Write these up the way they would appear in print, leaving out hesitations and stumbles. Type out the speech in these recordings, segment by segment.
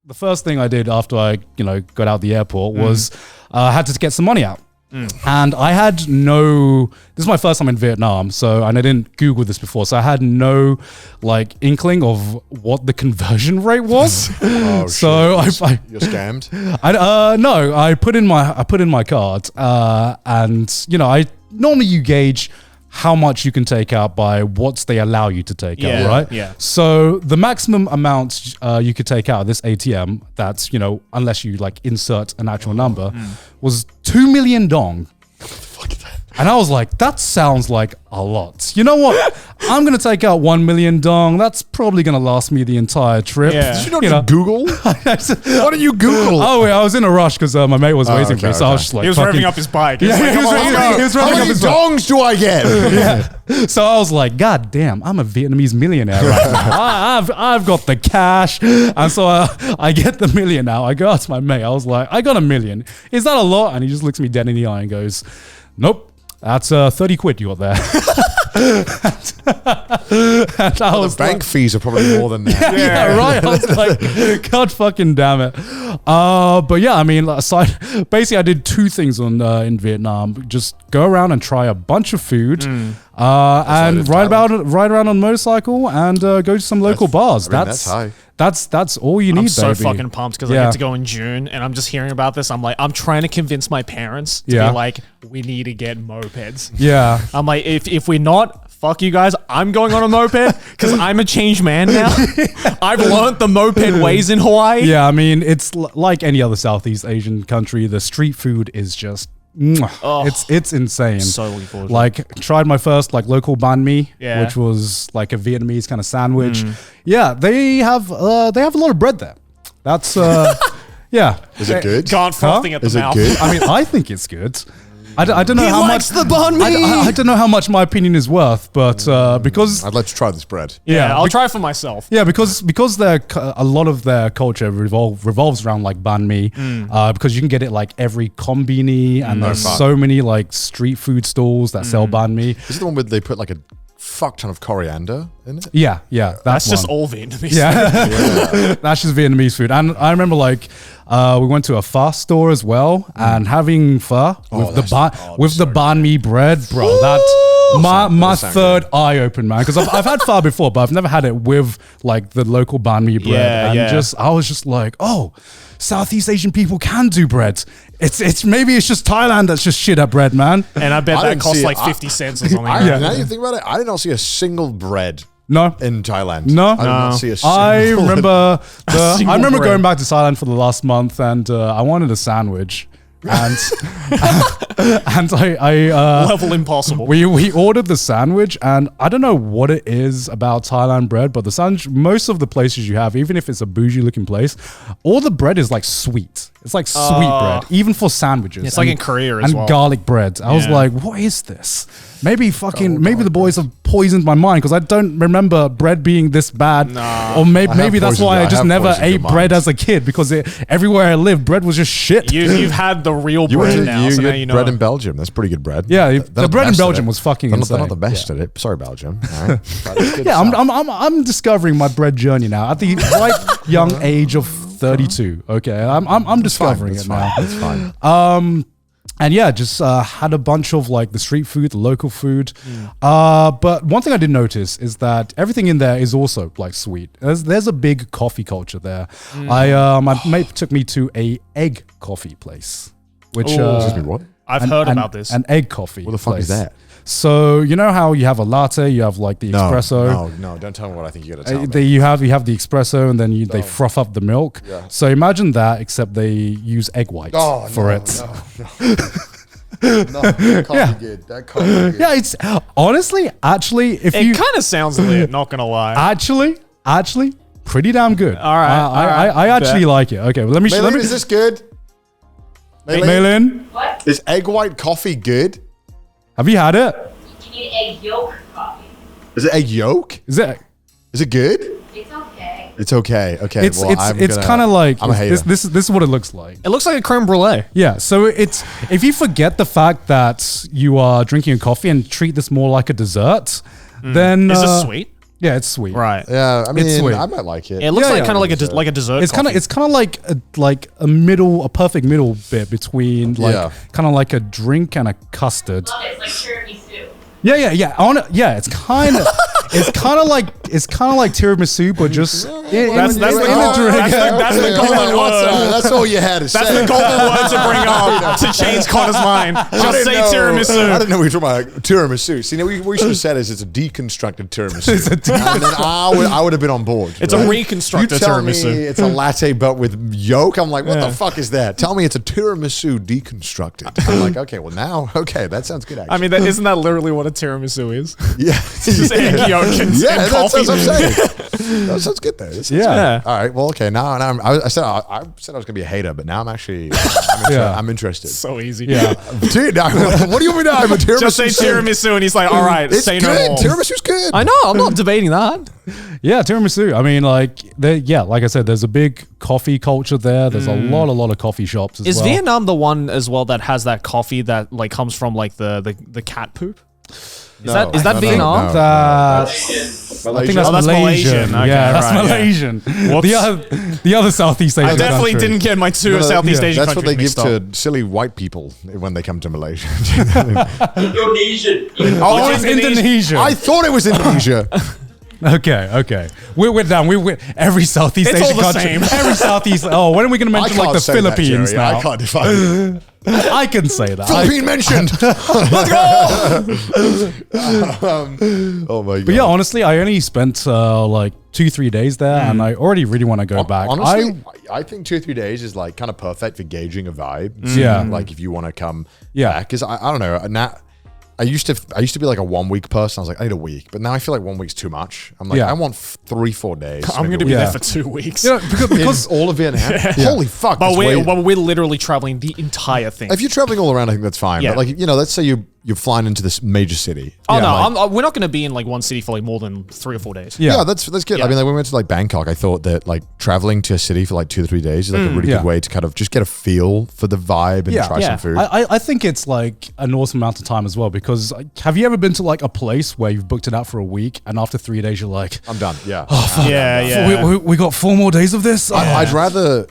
the first thing I did after I, got out the airport was I had to get some money out. And I had this is my first time in Vietnam, and I didn't Google this before, so I had no inkling of what the conversion rate was. So you're scammed. No, I put in my card, and I normally you gauge how much you can take out by what they allow you to take out, right? Yeah. So the maximum amount you could take out of this ATM, that's, unless you insert an actual number, was 2 million dong. And I was like, that sounds like a lot. You know what? I'm going to take out 1 million dong. That's probably going to last me the entire trip. Yeah. Did you not Google? What did you Google? Oh, wait, I was in a rush because my mate was waiting for me. So I was just he was revving up his bike. Yeah, he was revving How many dongs do I get? Yeah. So I was like, God damn, I'm a Vietnamese millionaire right now. I've got the cash. And so I get the million out. I go out to my mate. I was like, I got $1 million. Is that a lot? And he just looks me dead in the eye and goes, nope. That's 30 quid you got there. And I was the bank fees are probably more than that. Yeah, right. I was like, God fucking damn it. But yeah, I mean, basically I did two things in Vietnam. Just go around and try a bunch of food, and ride around on a motorcycle and go to some local bars. That's high. That's all you need, I'm so baby. fucking pumped because I get to go in June, and I'm just hearing about this. I'm like, I'm trying to convince my parents to be like, we need to get mopeds. Yeah. I'm like, if we're not, fuck you guys. I'm going on a moped because I'm a changed man now. I've learned the moped ways in Hawaii. Yeah, I mean, it's like any other Southeast Asian country. The street food is just... it's insane. So looking forward to it. Tried my first local banh mi, Yeah. which was like a Vietnamese kind of sandwich. Yeah, they have a lot of bread there. That's yeah. Is it good? Garnt frothing at the Is it mouth. good? I mean, I think it's good. I don't know how much the banh mi. I don't know how much my opinion is worth, but because I'd like to try this bread. Yeah, I'll try it for myself. yeah, because a lot of their culture revolves around banh mi, because you can get it every kombini, and there's so many that's food stalls that sell banh mi. Is it the one where they put a fuck ton of coriander in it? Yeah, That's just one. all Vietnamese. Yeah, that's just Vietnamese food. And I remember we went to a pho store as well, and having pho with the banh mi bread, bro. My third eye opened, man, because I've had pho before, but I've never had it with the local banh mi bread. I was just like, oh, Southeast Asian people can do bread. Maybe it's just Thailand that's just shit at bread, man. And I bet that costs 50 cents or something. Now you think about it, I did not see a single bread. No. In Thailand. No. I did not see a single I remember bread. going back to Thailand for the last month, and I wanted a sandwich. And I level impossible. We ordered the sandwich, and I don't know what it is about Thailand bread, but the sandwich, most of the places you have, even if it's a bougie looking place, all the bread is sweet. It's sweet bread, even for sandwiches. It's in Korea as well. And garlic bread. I was like, what is this? Maybe the boys have poisoned my mind because I don't remember bread being this bad. Or maybe that's why I just never ate bread as a kid, because everywhere I lived, bread was just shit. You've had the real bread now, so now you know. Bread in Belgium. That's pretty good bread. Yeah, the bread in Belgium was fucking insane. They're not the best at it. Sorry, Belgium. All right. Yeah, I'm discovering my bread journey now at the right young age of 32. Okay, I'm discovering it now. It's fine. And yeah, just had a bunch of the street food, the local food. But one thing I did notice is that everything in there is also sweet. There's a big coffee culture there. My mate took me to a egg coffee place, which Excuse me, what? I've heard about this. An egg coffee. What the fuck is that? So you know how you have a latte, you have the espresso. No, don't tell me what I think you're gonna tell me. You have the espresso, and then they froth up the milk. Yeah. So imagine that, except they use egg white for it. No, that can't be good. That can't be good. Yeah, it's honestly, actually, it kind of sounds lit, not gonna lie. Actually, pretty damn good. All right, I actually like it. Okay, well, let me. Is this good? Maylin? What? Is egg white coffee good? Have you had it? You need egg yolk coffee. Is it egg yolk? Is it good? It's okay. It's okay. Okay. It's kind of like I'm a hater. this is what it looks like. It looks like a creme brulee. Yeah, so it's if you forget the fact that you are drinking a coffee and treat this more like a dessert, then Is this sweet? Yeah, it's sweet. Right. Yeah, I mean, sweet. I might like it. It looks Yeah, like yeah. kind of like a dessert. It's kind of like a perfect middle bit between Yeah. kind of like a drink and a custard. Love it. It's like tiramisu. Yeah. It's kind of like tiramisu, but just in That's the a goal. drink. That's the golden word. That's all you had to say. That's the golden word to bring up to change Connor's mind. Just say I tiramisu. didn't know we were talking about tiramisu. See, we should have said it's a deconstructed tiramisu. And then I would have been on board. It's a right? reconstructed You tell tiramisu. me it's a latte but with yolk. I'm like, what the fuck is that? Tell me it's a tiramisu deconstructed. I'm like, okay, well now, that sounds good. Actually, I mean, isn't that literally what a tiramisu is? yeah, Just egg yolk and that's coffee. what I'm saying. That sounds good though. That sounds Yeah. good. All right. Well, okay. Now I said I was gonna be a hater, but now I'm actually I'm interested. So easy. Yeah. Dude, what do you mean? I'm a tiramisu. Just say tiramisu, and he's like, "All right, It's say good. no more." Tiramisu's good. I know. I'm not debating that. Yeah, tiramisu. I mean, like I said, there's a big coffee culture there. There's a lot of coffee shops as Is well. Vietnam the one as well that has that coffee that like comes from like the cat poop? Is that Vietnam? No, I think that's Oh, that's Malaysian. Malaysian. Okay, Yeah, that's right, yeah. Malaysian. Whoops. The other Southeast Asian I definitely country. didn't get my two Southeast Asian That's what countries they give mixed up. to silly white people when they come to Malaysia. Indonesian. Oh, it's Indonesia. I thought it was Indonesia. Okay. We're down. We're every Southeast It's all Asian the country. same. Every Southeast. Oh, when are we going to I mention can't like the say Philippines that, Jerry. now? I can't define it. I can say that. Philippine mentioned. Let's go. Oh my god. But yeah, honestly, I only spent like 2-3 days there, and I already really want to go back. Honestly, I think 2 or 3 days is like kind of perfect for gauging a vibe. Yeah. Like if you want to come Yeah. back. Because I don't know. Now, I used to be like a 1 week person. I was like, I need a week. But now I feel like 1 week's too much. I'm like, Yeah. I want 3-4 days. I'm maybe going to a be week. there for 2 weeks. You know, because Because all of Vietnam. Holy fuck. But that's we're, way- well, we're literally traveling the entire thing. if you're traveling all around, I think that's fine. Yeah. But like, let's say you're flying into this major city. Oh Yeah, no, we're not going to be in like one city for like more than 3 or 4 days. Yeah. Yeah, that's good. Yeah. I mean, like when we went to like Bangkok, I thought that like traveling to a city for like 2 or 3 days is like a really Yeah. good way to kind of just get a feel for the vibe and try Yeah. some food. I think it's like an awesome amount of time as well, because have you ever been to like a place where you've booked it out for a week and after 3 days you're like, I'm done. Yeah. Yeah. we got 4 more days of this? I'd rather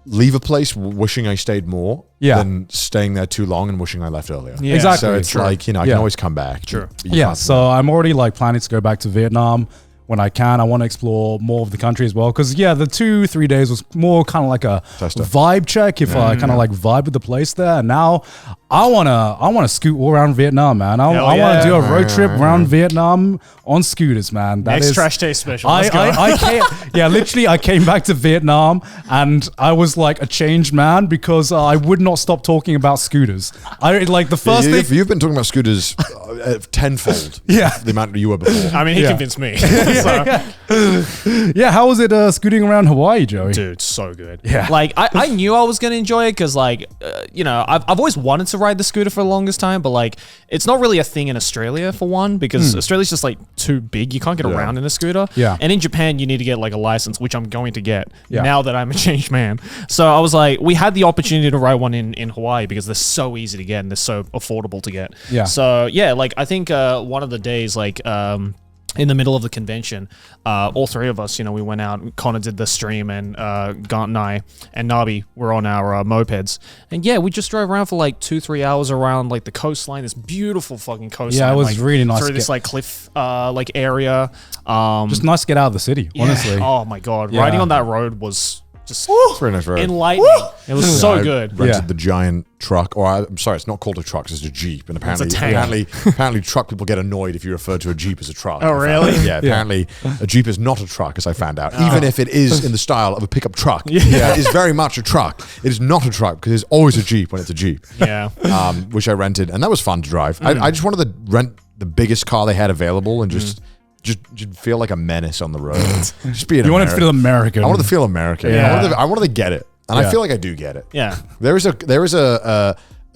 leave a place wishing I stayed more Yeah. than staying there too long and wishing I left earlier. Yeah. Exactly. So it's True. like, I Yeah. can always come back. True. But you Yeah, can't- so I'm already like planning to go back to Vietnam when I can. I want to explore more of the country as well, because the 2-3 days was more kind of like a Tester. vibe check, if I kind of like vibe with the place there. And now I wanna scoot all around Vietnam, man. I Hell want yeah. to do a road trip around Vietnam on scooters, man. That Next is Trash Taste special. Let's go. I came back to Vietnam and I was like a changed man, because I would not stop talking about scooters. I like the first thing. You've been talking about scooters tenfold. Yeah. The amount you were before. I mean, he Yeah. convinced me. So, Yeah, how was it scooting around Hawaii, Joey? dude, so good. Yeah. Like, I knew I was going to enjoy it because, like, I've always wanted to ride the scooter for the longest time, but, like, it's not really a thing in Australia, for one, because Australia's just, like, too big. You can't get around in a scooter. Yeah. And in Japan, you need to get, like, a license, which I'm going to get Yeah. now that I'm a changed man. So I was like, we had the opportunity to ride one in Hawaii because they're so easy to get and they're so affordable to get. Yeah. So, yeah, like, I think one of the days, like, in the middle of the convention, all three of us, we went out. Connor did the stream, and Garnt and I and Nabi were on our mopeds. And yeah, we just drove around for like 2-3 hours around like the coastline, this beautiful fucking coastline. Yeah, it was like, really nice through to this get- like cliff like area. Just nice to get out of the city, honestly. Oh my god, Yeah. riding on that road was just It's very nice road. enlightening. It was so I good. rented Yeah. the giant truck, or I'm sorry, it's not called a truck. It's a Jeep, and apparently, tank. apparently, truck people get annoyed if you refer to a Jeep as a truck. Oh, really? Yeah. Apparently, a Jeep is not a truck, as I found out. Even if it is in the style of a pickup truck, it is very much a truck. It is not a truck because there's always a Jeep when it's a Jeep. Yeah. Which I rented, and that was fun to drive. I just wanted to rent the biggest car they had available and just feel like a menace on the road. Just be an You wanted to feel American. I wanted to feel American. Yeah. I wanted to get it, and Yeah. I feel like I do get it. Yeah. There is a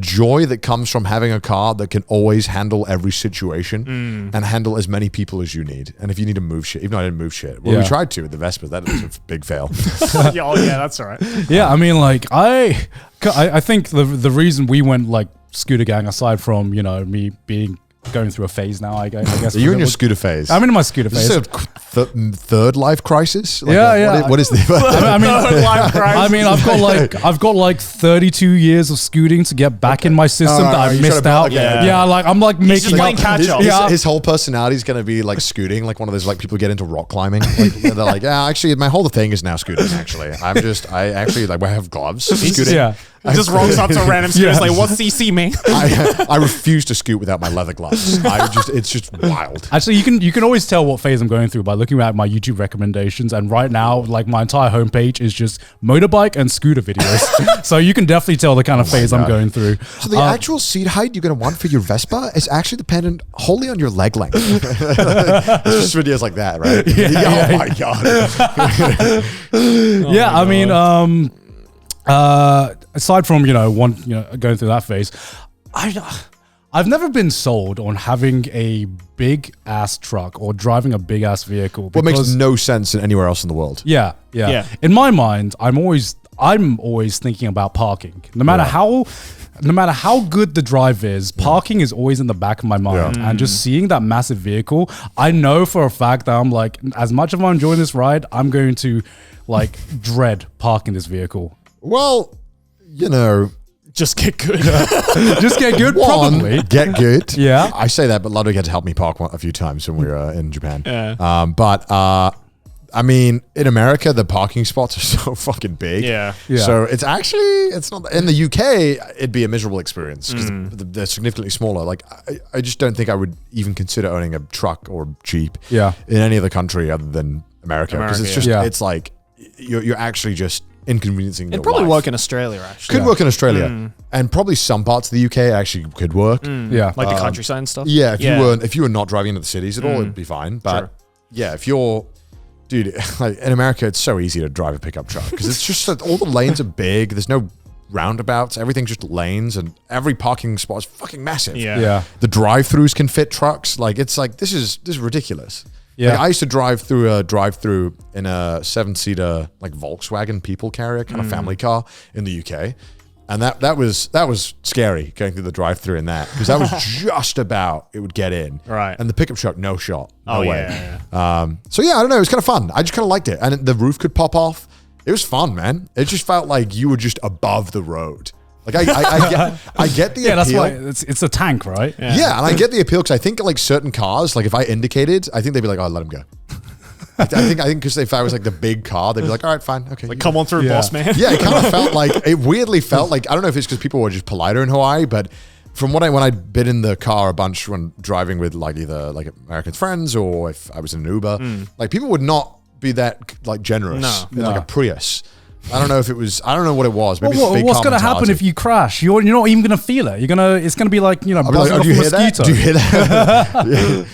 joy that comes from having a car that can always handle every situation and handle as many people as you need. And if you need to move shit, even though I didn't move shit, well, we Yeah. tried to with the Vespa. That was a big fail. Yeah, oh yeah, that's all right. Yeah, I mean, like I think the reason we went like scooter gang, aside from me being going through a phase now. I guess. Are you in your scooter phase? I'm in my scooter phase. Is this a third life crisis? Like, Yeah. What is the? I mean, I've got like 32 years of scooting to get back in my system that I missed out. Like I'm like just making playing up. catch up. His whole personality is going to be like scooting, like one of those like people get into rock climbing. Like, they're like, yeah, actually, my whole thing is now scooting. Actually, I actually like I have gloves. Scooting. Yeah. Just rocks up to random scooters like, what's CC, man? I refuse to scoot without my leather gloves. It's just wild. Actually, you can always tell what phase I'm going through by looking at my YouTube recommendations. And right now, like my entire homepage is just motorbike and scooter videos. So you can definitally tell the kind of phase I'm going through. So the actual seat height you're going to want for your Vespa is actually dependent wholly on your leg length. It's just videos like that, right? Oh my god. I mean, aside from going through that phase, I've never been sold on having a big ass truck or driving a big ass vehicle. What makes no sense anywhere else in the world. Yeah. In my mind, I'm always thinking about parking. No matter how good the drive is, parking is always in the back of my mind. And just seeing that massive vehicle, I know for a fact that I'm like, as much as I'm enjoying this ride, I'm going to like dread parking this vehicle. Well, Just get good. Just get good, one, probably. get good. Yeah. I say that, but Ludwig had to help me park a few times when we were in Japan. Yeah. I mean, in America, the parking spots are so fucking big. Yeah. So it's not in the UK. It'd be a miserable experience because they're significantly smaller. Like I just don't think I would even consider owning a truck or Jeep. Yeah. In any other country other than America, because it's just it's like you're actually just inconveniencing your It'd probably life. work in Australia, actually. Could work in Australia, and probably some parts of the UK actually could work. Yeah. Like the countryside and stuff. Yeah, if you were not driving into the cities at all, it'd be fine. But yeah, if you're, dude, like in America, it's so easy to drive a pickup truck because it's just that all the lanes are big. There's no roundabouts. Everything's just lanes, and every parking spot is fucking massive. Yeah. The drive-throughs can fit trucks. Like it's like this is ridiculous. Yeah. Like, I used to drive through in a 7-seater like Volkswagen people carrier kind of family car in the UK. And that was scary going through the drive-through in that because that was just about it would get in. Right. And the pickup truck, no shot. No way. Yeah. So yeah, I don't know. It was kind of fun. I just kind of liked it. And the roof could pop off. It was fun, man. It just felt like you were just above the road. Like I get the appeal. That's why it's a tank, right? Yeah, and I get the appeal because I think like certain cars, like if I indicated, I think they'd be like, "Oh, let him go." I think because if I was like the big car, they'd be like, "All right, fine, okay." Like, come on through, boss man. Yeah, it kind of felt like it. Weirdly felt like I don't know if it's because people were just politer in Hawaii, but from when I'd been in the car a bunch when driving with like either like American friends or if I was in an Uber, like people would not be that like generous in like a Prius. I don't know if it was. I don't know what it was. Maybe Well, what's going to happen if you crash? You're not even going to feel it. It's going to be like I'll be buzzing like, off do you a hear that? mosquito. Do you hear that? Yeah.